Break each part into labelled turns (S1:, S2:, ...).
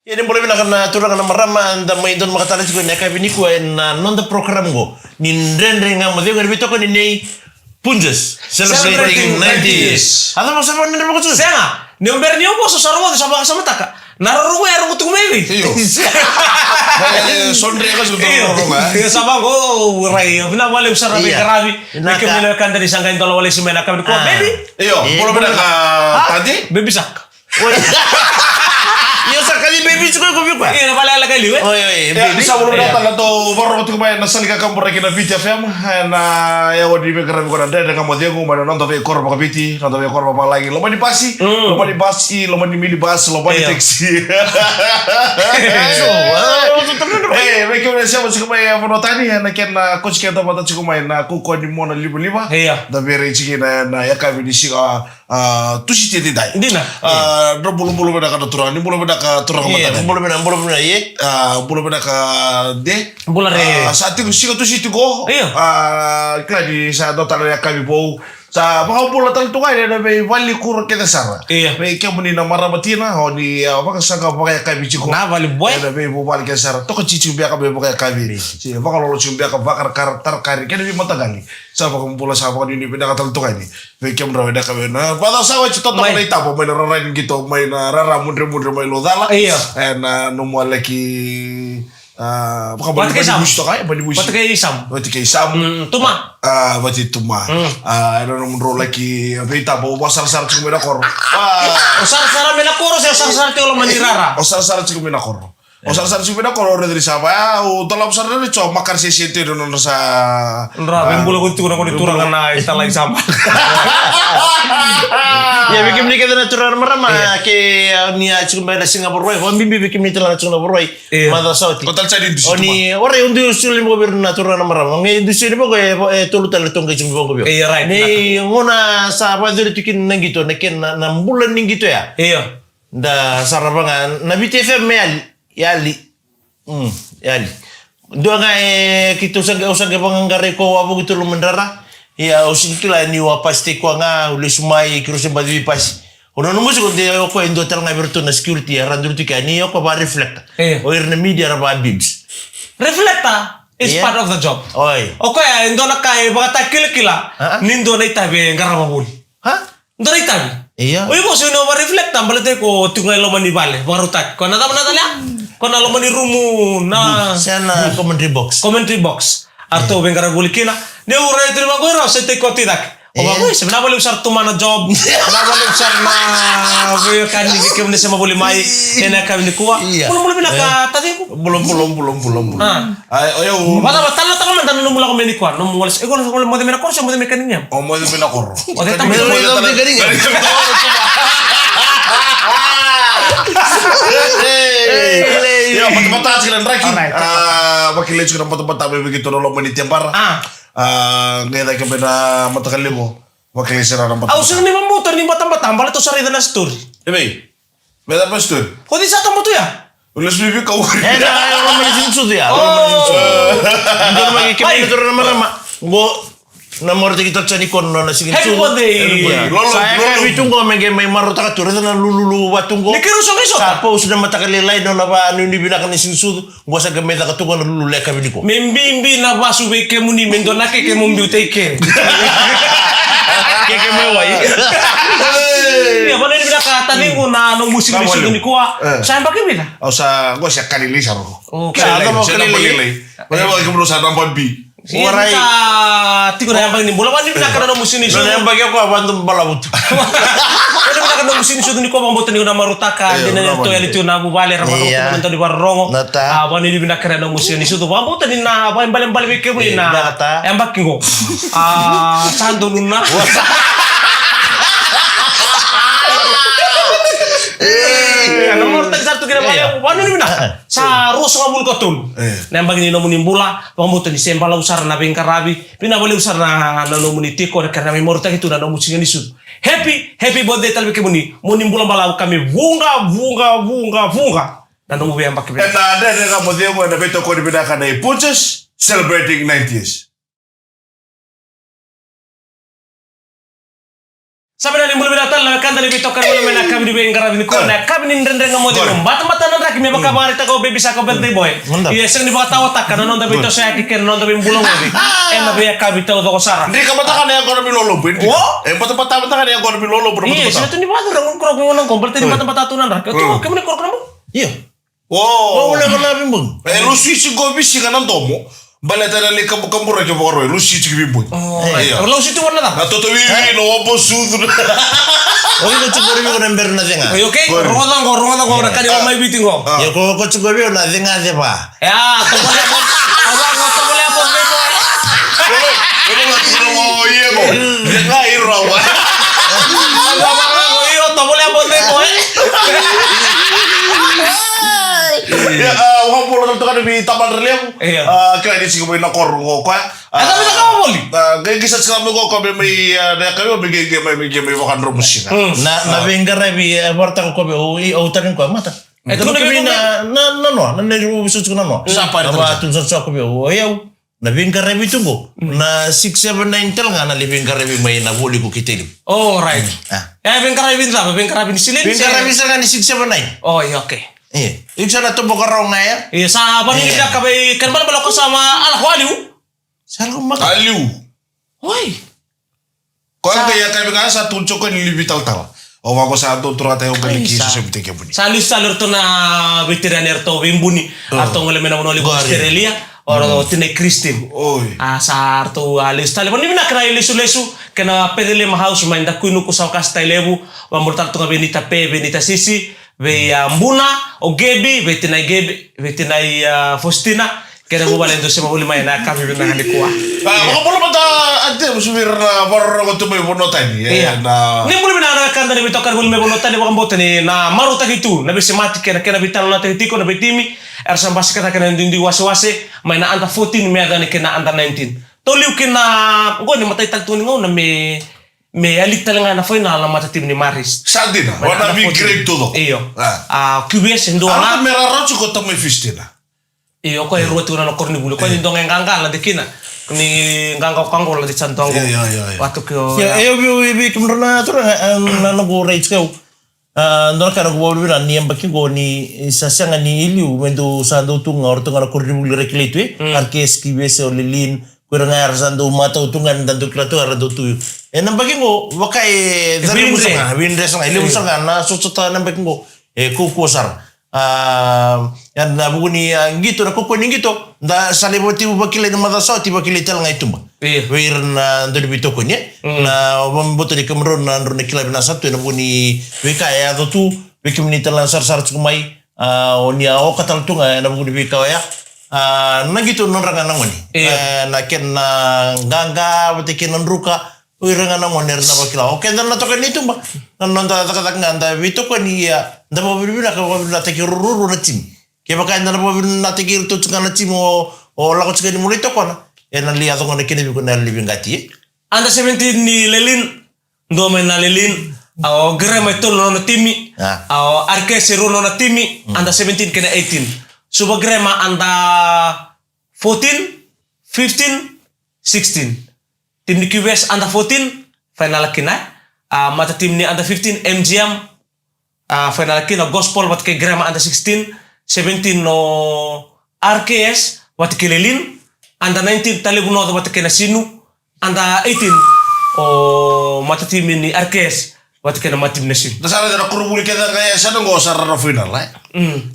S1: Ini boleh bilang karena turang na marama anda may don makatala ko na kabini ko na non the program go. Nindren nga mo diyo bito ko ni Punjas celebrating 90s. Ada mo sa nindren mo ko sa.
S2: Senga, ni umber ni upo so sarwo sa sama taka. Naroro ya rungu tu mewi.
S3: Iyo. Sondre ka sudah
S2: Iyo, sama go rai. Bina wale usara be karabi. Mekem ni kan dari sangka intolo wale simena kan ko baby.
S3: Iyo, boleh beda ka tadi?
S2: Baby sak.
S1: Yo sakali baby ko ko ba.
S2: Iya, wale ala kali we.
S1: Oy,
S3: Baby sa boleh beda to baru tu kemarin nasal ka kampur kina biti FM na ya wadi be karam ko nda ka mo diego mana non tabe korba ka biti, non tabe korba pa lagi. Lo mani pasi, lo mani basi, lo mani mili bas, lo mani taxi. Me que me siamo chico mai monotani na ken na coach ke mata chico mai na ku ko di mona liba.
S2: Iya.
S3: Da bere chiki na ya ka bini shiga tushi te dai.
S2: Dina.
S3: Do bulu beda ka turang ni bulu beda ka turang mata.
S1: Boleh bilang ye.
S3: Bulu beda ka de.
S2: Bola re.
S3: Saat itu shiga tushi te go.
S2: Iya.
S3: Kladi sa do tala ya ka bi bo. Sa baka bula tal tungai na be wali kur ke dasar.
S2: Iya.
S3: Be ke muni na marabatina ho ni baka sanga baka ka bi chiko.
S2: Na wali boy.
S3: Na be bo wali ke dasar. To ko cici be ka be baka ka bi. Si baka lo cici be ka bakar tarkari ke bi mata gali. Sa baka bula sa baka ni be ka tal tungai ni. Be ke mra be ka be na pada sa wa cito to na ita po may narain gitu may narara mudre may lodala.
S2: Iya.
S3: Na no mo leki baka
S2: Buat
S3: bali
S2: kesam.
S3: busto kay bali busto.
S2: Buat kayak isam.
S3: Bati kay sam.
S2: Tuma.
S3: Bati tuma. Ano naman ro laki abita bo wasar-sar chiku mena kor.
S2: Usar-sara mena koro saya usar-sara te ulo manirara.
S3: Wasar-sar chiku mena kor. Wasar-sar chiku mena kor ore dari sapa. Dalam sar dari cok makar sesiente do non sa.
S2: Nra bembulu kuntu na ko diturang na italay sama.
S1: Ya bikin ni kita na turang marama ke ni chico mai na Singapore. Ho bimbi bikin ni tala Singapore. Mada sauti.
S3: Total cari di situ.
S1: Oni ore undi usul mo bir na turang marama. Ngai dusi ni bogo tulu tala tongga chimbo bogo.
S2: Iya right.
S1: Ni ngona sa pa diri tikin nangito naken na bulan ningito ya.
S2: Iya.
S1: Da sarabanga na BTFM yali. Yali. Dua nga kita usang panganggare ko abu gitu lumendara. Ya usikila ni wapasti ko nga uli sumai kirusin badwi pas. Ono no musiko de ko endo tal nga berto na security randur tika ni ko ba reflect. O irna media ra bibs.
S2: Reflecta is part of the job.
S1: Oi.
S2: Okay, ndo na kay baka takil-kila. Nindo na itabe ngaramabul.
S1: Ha?
S2: Ndo na itabe.
S1: Iya.
S2: Oy ko sino ba reflecta balate ko tungay lo mani bale. Baru tak. Ko na tama na talya. Ko na lo mani rumu na
S1: Sana commentary box.
S2: commentary box. Arto bengara gulikina. Ne ure terima ko ra sa te ko tidak. O ba ko sa boleh usar tuma na job. Na boleh usar na we kan ni ke mne sa mabuli mai ena ka ni kuwa. Belum binaka tadi ko.
S3: Belum. Ayo.
S2: Bata batalla ta man tan numula ko meni kuwa. Num wala ko mo de mena ko sa mo de mekaniknya.
S3: O mo de mena kor.
S2: O de tamay
S3: Ya, mata-mata sekian raki. Wakil juga mata-mata begitu dulu menitimpar. Ngeda ke beda mata kali mo. Wakil sira nampak.
S2: Au sing ni mamuter ni batang-batang bala to sari na story.
S3: Beda pastor.
S2: Ko di sa to ya?
S3: Ulas bibi kau.
S1: Da orang malisin sudu ya. Ndo magi kemi turang marama. Go namor kita cani kono na sigin
S2: Hey, what they-
S1: Saya kami tunggu menge mai maru taka turun na lulu watunggo.
S2: Ni kiru so kiso.
S1: Kapo sudah mata kali lain na ba anu ni binakan ni sinsu gua sa gameta ka tungo na lulu le kami diko.
S2: Membi na basu be ke muni mendo na ke mumbi uteke.
S1: Keke mewai.
S2: Ya bana ni binaka tani ko na no musik bisu ni kuwa. Sa pakai bila.
S3: O sa gua siya kanili sa ro.
S2: Okay.
S3: Siya
S1: Mo
S3: kanili.
S1: kanili.
S3: Bada ba kemo sa nampak bi.
S1: Warai.
S2: Tiko na yang ni bola wani binaka na no musik ni so.
S1: Nona yang bagi aku abantu balabut.
S2: Kada binaka na musik ni so ni ko mamboto ni na marutaka dina to ya itu na bubale ra marutaka to di barongo.
S1: Nata.
S2: Wani ni binaka na musik ni so to mamboto ni na ba bale ke mo na.
S1: Nata.
S2: Yang bakki ko. Sando nunna. Nomor tak satu kira bale wani ni binaka. Sa ruso ngabul kotul. Nembang ni nomun imbula, mamboto ni sembala usar na bengkarabi, pina bale usar na nomun tiko karena memori tak itu na nomun singa ni sud. Happy birthday talbe ke muni. Muni imbula bala kami bunga. Na nomun yang pakai.
S3: En ada kamu dia mo na beto ko di bedakan ay Punches celebrating 90s.
S2: Sabi na ni mulai datang lah kan dari bitokar mulai mena kami di bengkar ini kau nak kami ni rendeng kamu di rumah mata nanda kami bakal mari tak kau baby sako birthday boy. Iya seng di bawah tawa tak kan nanda bitok saya kiker nanda bimbulong lagi. Nabi ya kami tahu toko sarang.
S3: Hindi ka matakan yang kau nabi lolo ben. Mata-mata yang kau nabi lolo bro.
S2: Iya, sila tu ni bawah orang kurang ngomong kau berarti di mata tatunan dah. Kau kami ni kurang kamu?
S1: Iya.
S3: Wow.
S1: Wala ka na bimbong.
S3: Lu switch go bisi ka nang tomo. Balata na li kampura ke boro. Lu switch ke bimbong.
S2: Kalau situ warna dah.
S3: Nato to wi no opo sudu.
S1: Oke ko chukuri ko number na denga.
S2: Oke, rungan kau nak kadi omai biting kau.
S1: Ya ko chukuri na denga de ba.
S2: Ya, tu boleh apa? Orang tu boleh apa bebo?
S3: Ano nga tino mo iya mo. Nga iraw.
S2: Orang iyo tu boleh apa bebo?
S3: Ya, wang pula tentu kan di taman relief. Kaya di sini kau nak korong kau.
S2: Tapi tak kau boleh.
S3: Gaya kisah sekarang kau may na kami may makan rumus sih.
S1: Na bengkar bi warta ko be o tanin ko mata.
S2: Itu
S1: Ko
S2: na
S1: kami na ru bisu ko na no.
S3: Siapa itu?
S1: Aba tun sa ko be o yaw. Na bengkar bi tungo. Na 679 tel nga na bengkar bi may na boli ko kiteli.
S2: Oh, right. Bengkar bin apa? Bengkar bin silin.
S1: Bengkar bi sa nga ni 679.
S2: Oh, iya oke.
S1: Iya. Iksa na to bokarong nga ya.
S2: Iya, sahabat ni dia kabe kan bala ko sama anak waliu.
S1: Salo maka.
S3: Aliu.
S2: Woi.
S3: Kau kaya kami kan satu cokon ini lebih tal. O wako sa ato turata yung kaliki sa sabite kaya buni.
S2: Salis salur to na veteraner to bimbuni atau ngole mena monoli ko Australia oro tine Kristin.
S3: Oi.
S2: Asar to alis tale poni mina kra lesu kena pedele ma house mainda kuinu ko sa kasta lebu wa mortal to benita pe benita sisi ve mbuna o gebi vetinai Faustina kena mo balendo sa mahuli may na kami na halikuwa.
S3: Baka pala mata ante musumir na parang ko tumay bonotan
S2: Iya. Ni mulai na kanda ni bitokar hul me bonotan ni wakam botan ni na maruta hitu na bisi mati kena bital na tehitiko na bitimi ersan basi kata kena dindi wase may na anta 14 me aga ni kena anta 19. Toliu kena go ni matay tagto ni ngo na me alik talaga na final na mata tim ni Maris.
S3: Sadi na. Wana mi grade todo.
S2: Iyo. QBS ndo
S3: Ano
S2: na.
S3: mera rocho ko tamay fistina.
S2: Iyo ko ruwa tu na korni bulu ko ni dong engangga la dikina. Ni ngangga kanggo la di santongo.
S3: Iya.
S2: Watu ko.
S1: Ya ayo bi kumrona to na go rates ko. Ndon kana go bolu na ni ambaki go ni sasanga ni iliu mendo sando tunga orto ngara korni bulu rekletu arkes kibese o lilin kurang air sando mata utungan dan tu klato ara do tu. Nambaki go wakai dari musanga windre sanga iliu sanga na sosota nambaki go kukosar. Yan na buguni ngito na kuko ngito da saliboti bakile na madaso ti bakile tel ngai tumba wir na ndo bito ko nye na bomboto di kamron na ndo kila bina satu na buguni wika ya do tu wiki minita lan sar kumai onia o katal tunga na buguni wika ya na gitu non ranga ngoni na ken na ganga butikin nruka Wiranga na ngoner na bakila. Okay, dan natokan nito ba? Nan kata nganda bito ko niya. Nda mo bibila ka bibila ta kiruru na tim. Kaya baka nda mo bibila na tikir to tsaka na tim o lako tsaka ni mulito ko na. E na liya to ngana kini ko na living gati.
S2: Anda 17 ni Lelin ndo men na Lelin. Ao grema ito no na timi. Ao arke sero no na timi. Anda 17 kena 18. Suba grema anda 14, 15, 16. Tim ni QBS under 14 final kina mata tim ni under 15 MGM final kina gospel wat ke grama under 16 17 no RKS wat ke Lelin under 19 talibuno wat ke Nasinu under 18 o mata tim ni RKS wat ke na matim Nasinu
S3: dasara dara kurubuli kita kaya sana ngo sarara final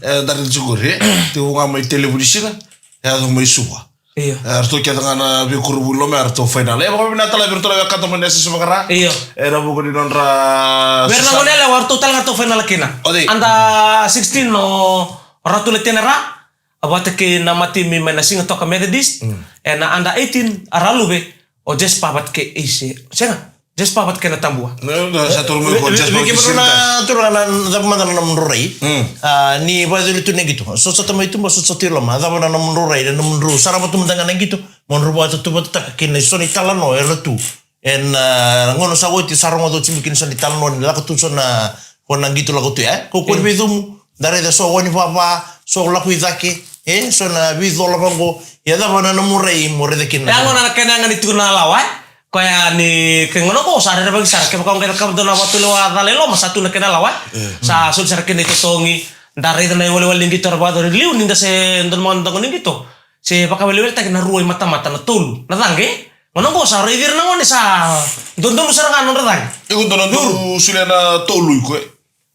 S3: dari suguri ti nga may telebisina ya do may suwa.
S2: Iya.
S3: Arto kita ngana bi kurubulo me arto final. Baka binatala virtual ya kata menesi semakara.
S2: Iya.
S3: Era buko di nonra.
S2: Berna monela war total ngato final kina. Anda 16 no ratu letenera abate ke namati mi menasing to ka Methodist. Na anda 18 aralu be o jes papat ke isi. Senga. Jes papat ke na tambua.
S3: Satu rumah ko jes papat.
S1: Biki beruna turana zaman na menrurai. Ni bazuri tu negito. So tamay tu so tilo ma zaman na menrurai dan menru sarap tu mendangan negito. Menru buat tu buat tak kini so ni talano ertu. En ngono sawo ti sarong do chimikin so ni talano ni la tu so na kona gitu la tu ya. Ko ko bidum dari da so woni papa so la ku izake. So na bizo la bango ya da bana na murai more de kin.
S2: Ya ngona kana ngani tu na lawa. Kaya ni kengono ko sa rin bagi sar kaya kung kaya do na watu lewa talelo masatu na kinalawa sa sul sar kini tongi dari na wali-wali gitu rabado liu ninda se ndon mo ndon gitu se baka wali-wali tak na ruoi mata-mata na tul na tangge ngono ko sa river na ngone sa don sar nganon ratang
S3: Iku dono do sulena tolu ko.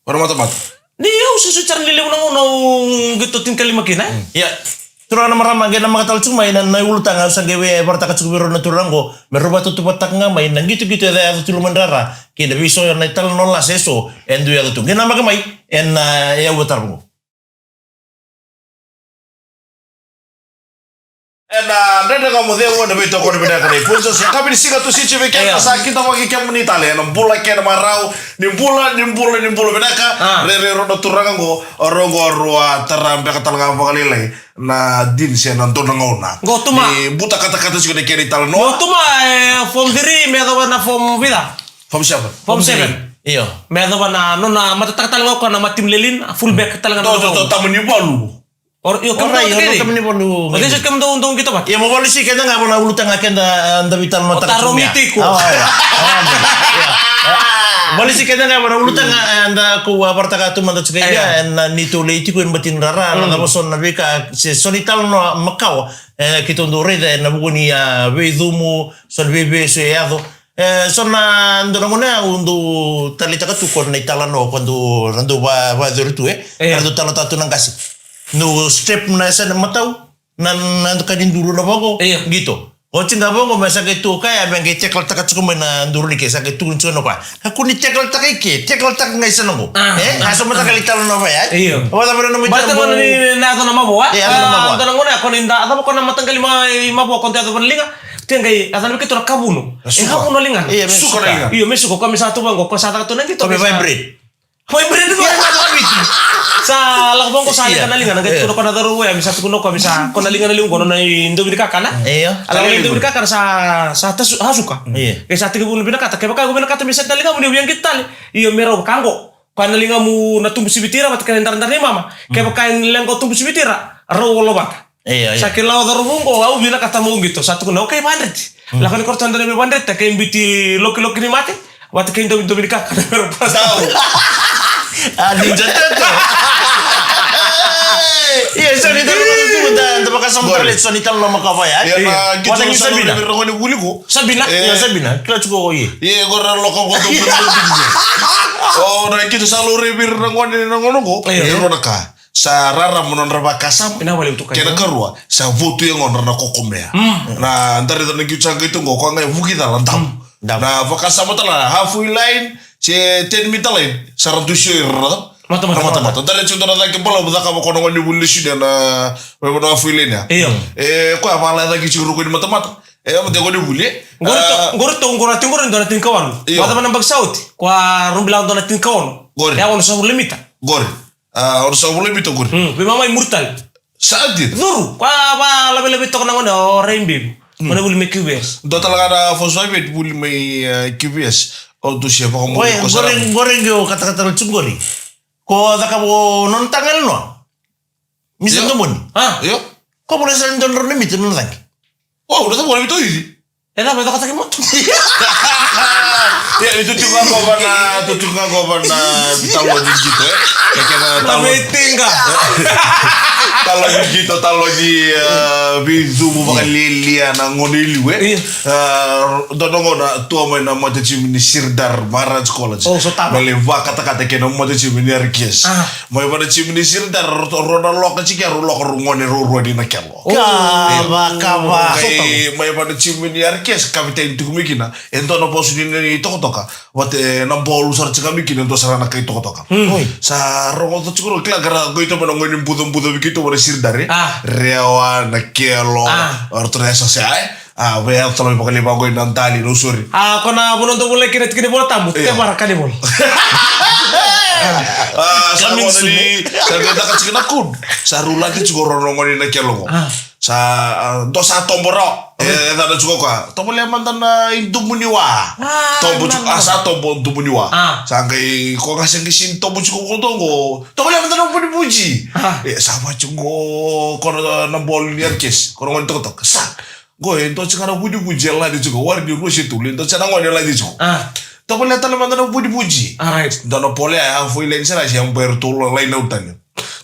S3: Para mata-mata.
S2: dia susu car liliu na ngono gitu tingkali makina
S1: Ya, turana marama gena makatal cuma ina na ulutang sa gewe barta ka cubiro na turango meruba tutupat tak ngamay nang gitu-gitu ada atu tulu mandara kida biso na ital non la seso endu ya tu gena magamay en ya watarbo.
S3: Nenda kamu dia wanda beto ko beda kan punso sa kabi siga tu siche be kan sa kita wagi kam ni tale na bola ken marau ni bola beda ka re rodo turanga go orogo roa tarambe ka talga bakalile na din se nan to ngona
S2: go tuma
S3: ni buta kata-kata siga de keri tal
S2: go
S3: no
S2: tuma form 3 me do na form vida
S3: fam siapa
S2: form 7
S1: Iyo.
S2: me do na no na mata tal ngoko na matim lelin full back tal ngana
S3: to tamu ni balu
S2: or yo kam
S1: Oray,
S2: kini
S1: kami ni bolu.
S2: Pati sa kam do gitu ba
S1: Ya mo bolu si kena nga na ulutang aken da bital mata
S2: Taro mitiko.
S1: Bolu si kena nga na ulutang anda ku aparta ka tu manda tsukaya en nito leiti ku en batin rara na boson na beka se sonital no makau kito ndo reda na buguni ve dumu son bebe so yado sonna ndorongona undu talita ka tu kon na itala no quando rando ba doritu rando talo tatu nang kasi no step na sa matau nan kadin dulu na bago gitu Kocing nga bongo masa kay tu kaya bang kay cekal tak cukup na nduru ni kay sa kay tu no kwa aku ni cekal tak cekal tak ngai sanongo aso mata kali talo no ba ya wala pero no mo
S2: Basta mo ni na na mabuwa
S1: mabuwa
S2: na ngona ko ninda ata ko na matanggal mabuwa konti ato panlinga Tiangay, atan mi kitura kabuno. Kabuno lingan.
S3: Suka na lingan.
S2: Iyo, may suko kami sa tubang ko sa tato nang dito.
S1: Kami vibrate.
S2: Vibrate ko sa lakbong ko sa halika na lingan. Nagay ko na daru ya, misa tukuno ko misa ko na lingan na lingon ko na indo binaka na.
S1: Iyo.
S2: Alam indo binaka sa hasuka. Kaya sa tiga bulan binaka, kaya baka binaka misa dalinga mo ni uyang kita. Iyo mero kango. Panalinga mo natumbu si bitira mat kan ndar ni mama. Kaya baka nilang ko tumbu si bitira, raw lobak.
S1: Iya.
S2: Sakit lawa darubungo, au bila kata mau gitu. Satu kuna oke bandit. Lakukan kortan dari bandit, tak inviti loki-loki ni mati. Waktu kain Dominika kan berpas tahu.
S1: Ninja Turtle. Iya, so ni tahu tu dan terpakai sampai lihat so ni tahu nama kau ya.
S3: Iya, gitu
S1: Watang
S3: sa
S1: Sabina.
S3: ni rongoni buli ko.
S2: Sabina,
S1: Ya Sabina, kila cukup iya.
S3: Iya, gora lokong ko to. Oh, na gitu sa lori bir rongoni ngono ko. Iro na ka. Sa rara monon raba kasam
S2: Pina wale utukai.
S3: kena kerua sa votu yang on na kokomea na ndari to ngi changa itu ngo ko ngai vuki dala ndam na vakasa motala halfway line che 10 meter line sarantu shir mata dale chundo na ke bola buda ka ko ngoni bulli shi na we bodo halfway line ya ko apa la da ki churu ko mata mo de ngoni bulli
S2: Ngorto ndona tinkawan. Wata mana bagsauti. Kwa rumbilang ndona tinkawan. Ya ono sa limita.
S3: Gori orang sabule bito gori
S2: Bima mai murtal.
S3: Sadir
S2: Duru, kwa lebih-lebih tok nang ono rembi. Mana boleh make QBS.
S3: do talaga fo soibet bulli mai QBS o do siapa ko mo
S1: Oye,
S3: ko sara
S1: goreng yo kata-kata lucu gori. Ko da kabo non tangal no. Misa tumun.
S3: yo
S1: Ko boleh saling donor ni mitu non tangi.
S3: oh udah boleh bito ini
S2: Eda beto kata kemoto.
S3: ya itu juga gobana bitalo di gitu ya kena talo
S2: Tinggal.
S3: talo di bizu mo bakal lilia na ngoni liwe dodongo na tua mo na mo chimini sirdar Barrage College
S2: Oh, so tama.
S3: melewa kata-kata kena mo chimini arkes mo ba chimini sirdar roda lokal chike ro lokal ngoni ro di nakelo
S1: Kaba.
S3: Kay may pa chimini arkes kapiten tukumikina ento no posu ni tokotoka wate na bolu sar chikamikina ento sarana kay tokotoka sa rongo to chukuro kila gara goito mo ngoni budon bikito mo sirdare rewa nakelo ortre sa ve tolo mo kali bagoy nan tali no suri
S2: Kona bunon to boleh kira bola tamu. Temar kali bol.
S3: sa mo ni sa ganda ka chikina kud sa rula ti chukuro rongo ni nakelo sa do sa tomboro da chuko ka tombo le mandan na indumuniwa tombo sa tombo indumuniwa sa ngai ko ka sengisin tombo chuko ko tongo tombo le mandan no puji sa ba chuko ko na bol ni arkes ko ngon to sa Gue itu sekarang puji-puji lah di juga. War di Rusia tuh, itu sekarang ada lagi juga. Tapi lihat teman teman puji-puji.
S2: Alright.
S3: Dan pole ya, freelance lah sih yang bertolong lain utannya.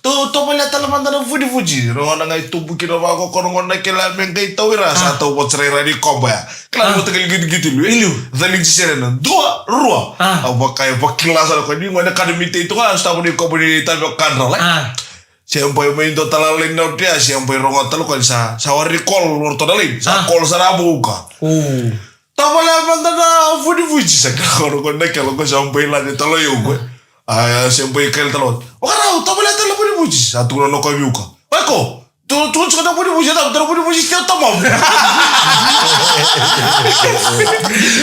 S3: Tuh lihat teman teman puji-puji. Orang nggak itu bikin apa kok orang nggak kela mengkai tahu rasa atau buat cerai di koba ya. Kalau mau tinggal gitu lu. Ilu. Tadi sisirnya dua ruah. Apa kayak kelas atau kau ini mana kademite itu kan harus tahu di koba di tanah kantor lah. Siapa yang main total lain dia, siapa yang rongot telu kan sawari call lor todalin, sa call sarabu ka. Tapi lah mana puji-puji sekarang orang nak kalau kau sampai lah di telu yo gue. Siapa yang kel telu. Orang tapi lah telu puji-puji satu orang kau buka. Bako, tuh sekarang puji-puji tapi terus puji-puji setiap tamam.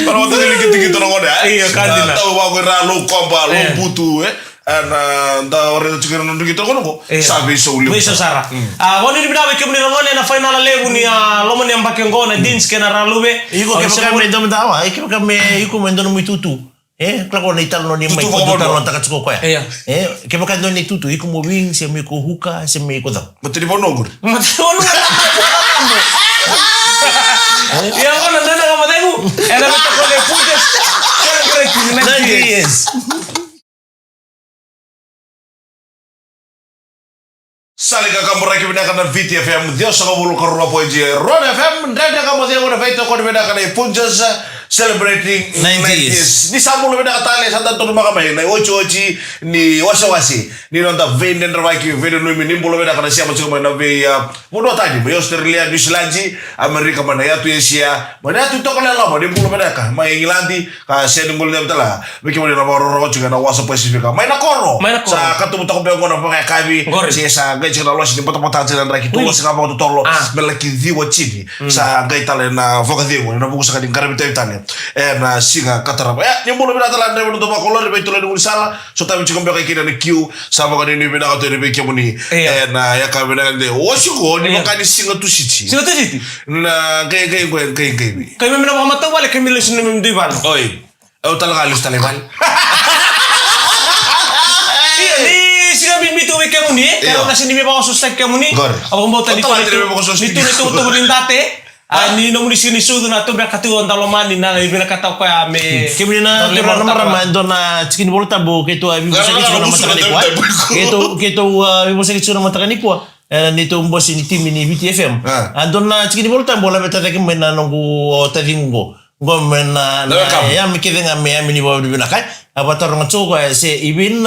S3: Kalau waktu gitu-gitu orang ada.
S2: Iya kan dina.
S3: Tahu bagus ralu kompa, lu butuh da orang itu kira nunjuk itu kan kok sabi sulit.
S2: Bisa Sarah. Kau ni bina bikin ni ramai na final level ni loman yang pakai kau na dins kena ralube.
S1: Iko kami mendo mentawa, iko kami mendo no mitutu. Kalau ni tal no ni mai ko tal no takat suko ya. Kami kan no ni tutu, iko mo wing, semi ko huka, semi ko dam.
S3: Betul di Bonogur.
S2: Yang kau nanda nama temu, enak betul kau le pujas. Kau
S1: Yes.
S3: Salika kamu raki bedakan VTFM Dios sama bulu korula poji Ron FM dan kamu dia udah feito kau bedakan punjas celebrating 90s. Ni samul bedakan tali santan turun makan main. Ni oci ni wasi ni nonton venden terbaik venden nu ini bulu bedakan siapa cuma mana via bodoh tadi. Australia, New Zealand, Amerika mana ya tu Asia mana tu itu kalau lama ni bulu bedakan. Main England kasih ni bulu dia betul lah. Bagaimana nama orang juga nama wasa Pasifik. Main koro. Sa katu betul kau bilang kau pakai kabi. Siasa gaya cina losi di potong-potong jalan raki tuh sih kamu tuh tolo melaki diwa cini sa gaya Italia na foka diwa na buku sekali karena Italia na singa katara yang boleh berada dalam dari untuk makolor di itu lalu salah so tapi cukup pakai kira ni Q sama kan ini beda atau ini kamu ni na ya kami dengan dia wasuko ni makan singa tuh sih na gaya kami memang mau tahu balik kami lesu ni memang diwan oi talaga alus Taliban itu kamu ni, kalau nasi ni memang susah kamu ni, apa mau tadi itu berlintate, ni nomor di sini sudah nato berkati orang talomani, na ibu kata apa ya me,
S1: kami na nama dona cikin bola tabu, gitu, ibu sakit sudah nama takani kuat, gitu, ibu sakit sudah nama takani kuat, nito bos ini tim ini VTFM, dona cikin bola tabu, lah betul lagi mana nunggu tadi nunggu. Gue mena ya mikir dengan ni bawa di belakang apa orang coba se ibin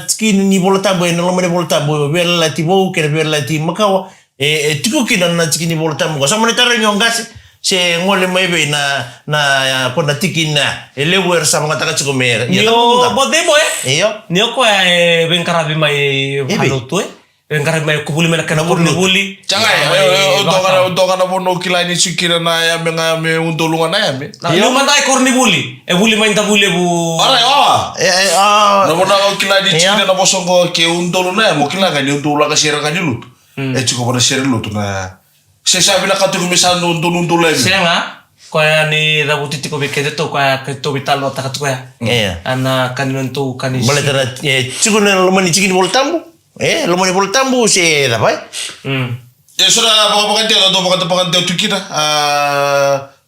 S1: skin ni bola tabu ni lama ni bola tabu bela tibo kena bela ti makau tiku kina na skin ni bola tabu sama ni taruh nyonggas se ngole mai be na kona tikina lewer sama kata cukup mer
S2: nio bode boy
S1: iyo
S2: nio ko bengkarabi mai halo tu Engkar mai kubuli mena kana kubuli.
S3: Jangan untuk kana bono kila ini sikira na ya menga me untolungan na ya me.
S2: Lu mantai korni buli. Buli main ta buli bu.
S3: Ora na bono kila ini sikira na bosongo ke untoluna ya mo kila kan untula ka sira kan dulu. Cukup pada sira lu na. Sesa bila katu misal untulun lagi.
S2: Senga kaya ni rabu titi ko bikete to kaya to vital no takat kaya. Ana kanin tu kanis.
S1: Boleh tera cikun lemani cikin bol tambu. Lemani bol tambu sih apa?
S3: Ya sudah pokoknya dia atau pokoknya dia tu kira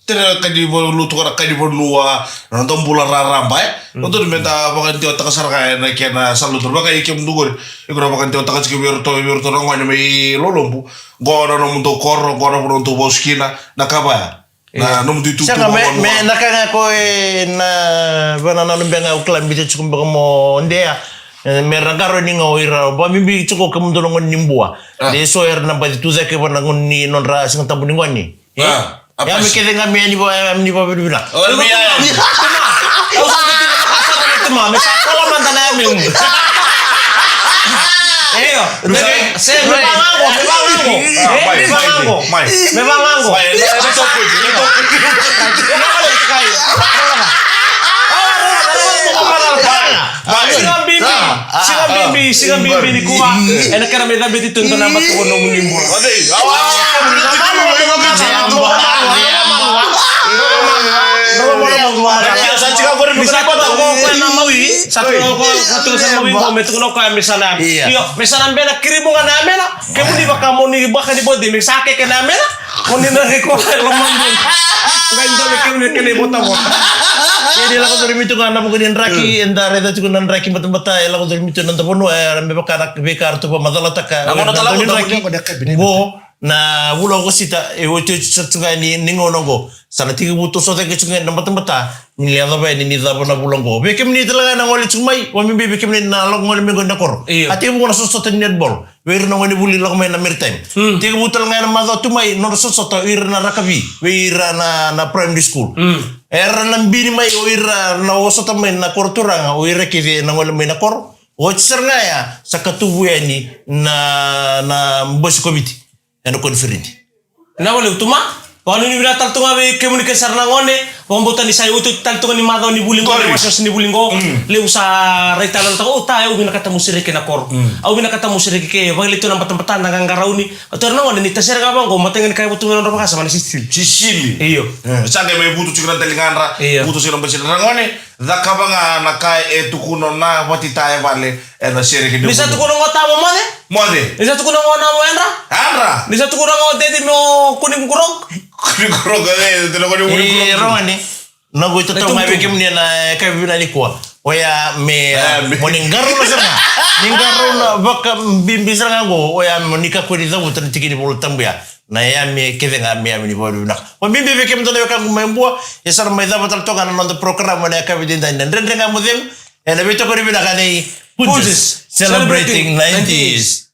S3: tidak kadi bolu tu orang kadi bolua nonton bola ramai untuk diminta pokoknya dia tak kasar kaya nak kena selalu terbaik ikem dulu ikut pokoknya dia tak kasih biar tu orang mana mai lolompu gua orang untuk kor gua orang untuk boskina nak apa na nom di tutu
S1: saka me nakanga ko na banana lumbenga uklan bita cukup mo ndea meragaro ni ngoira ba mimbi cukup kemundolongon nimbua de soer na ba tuza ke bana ngoni non ra sing tabu ni ngoni ya me kede ngami ni ba bibina
S3: oh ya
S2: au sa betul kasar itu mah me sakola mantana ya ming Memang Sigang bibi ni kuha. Enak kena mereka beti tuntun nama tu kono menimbul. Satu sama wingo metu kono kaya misalnya. Iyo, misalnya bela kirimungan na mena. Kamu di baka mo ni baka ni bodi misake kena mena. Kunin na ko lemang dun. Ganda ni kene bota-bota.
S1: Jadi lah kau itu kan apa kau raki entar itu cukup nan raki mata lah kau itu nanti pun memang karak bekar tu pemasalah tak.
S3: Namun tak lalu
S1: raki. Go na ulo ko sita itu cunga ni ningono go. Sana tiga butuh sote ke cunga nampak ni lihat apa ini dah pernah pulang go. Bekem ni telah nang wali cumai. Wami bekem ni nalog wali minggu nakor. Ati mo na sote netball. Wir nang wali buli lak main na maritime. Tiga butuh nang mazo tumai nor sote wir na rakabi. Wir na primary school. Era nang bini mai oira na sote main na kor turang oira kiri nang wali main na kor. Watcher nga ya sa katubu ni na boss committee. Ano konferensi.
S2: Na wale utuma? Wanu ni bila taltunga be komunikasi sarna ngone, wambuta ni sayo utu taltunga ni madao ni bulingo, wasos ni bulingo, leu sa reitalan ta ta au bina kata musirike na kor. Au bina kata musirike ke bang litu nang patam-patan nang ngarauni. Atur nang ngone ni tasir ka bang go matengen kay butu nang rapaka sama ni sisil.
S3: Sisili.
S2: Iyo.
S3: Sange may buto cikran telinganra, buto silang bersih ngone. Zakabanga nakai tukuno na wati tayo vale na sere ke.
S2: Bisa tukuno ngota mo mode?
S3: Mode.
S2: Bisa tukuno ngona mo enra?
S3: Andra.
S2: Bisa tukuno ngode di mo kuning kurong?
S3: Kuning kurong gale, tino kuning kurong.
S1: Rongan ni. Nago itu tahu mai bekem ni na kay bina ni ko. Oya me moningaro na sana. Ningaro na baka bimbisar ngago. Oya monika ko di zabu tan tikini bulu tambia. Na ya me keve nga me amini bodu nak. Wa bimbe bekem to ka membo ya sar mai zabu tal toga na program na ka bidin dan rendre nga mudem. Ela beto ko ribina kanai. Pudges celebrating 90s.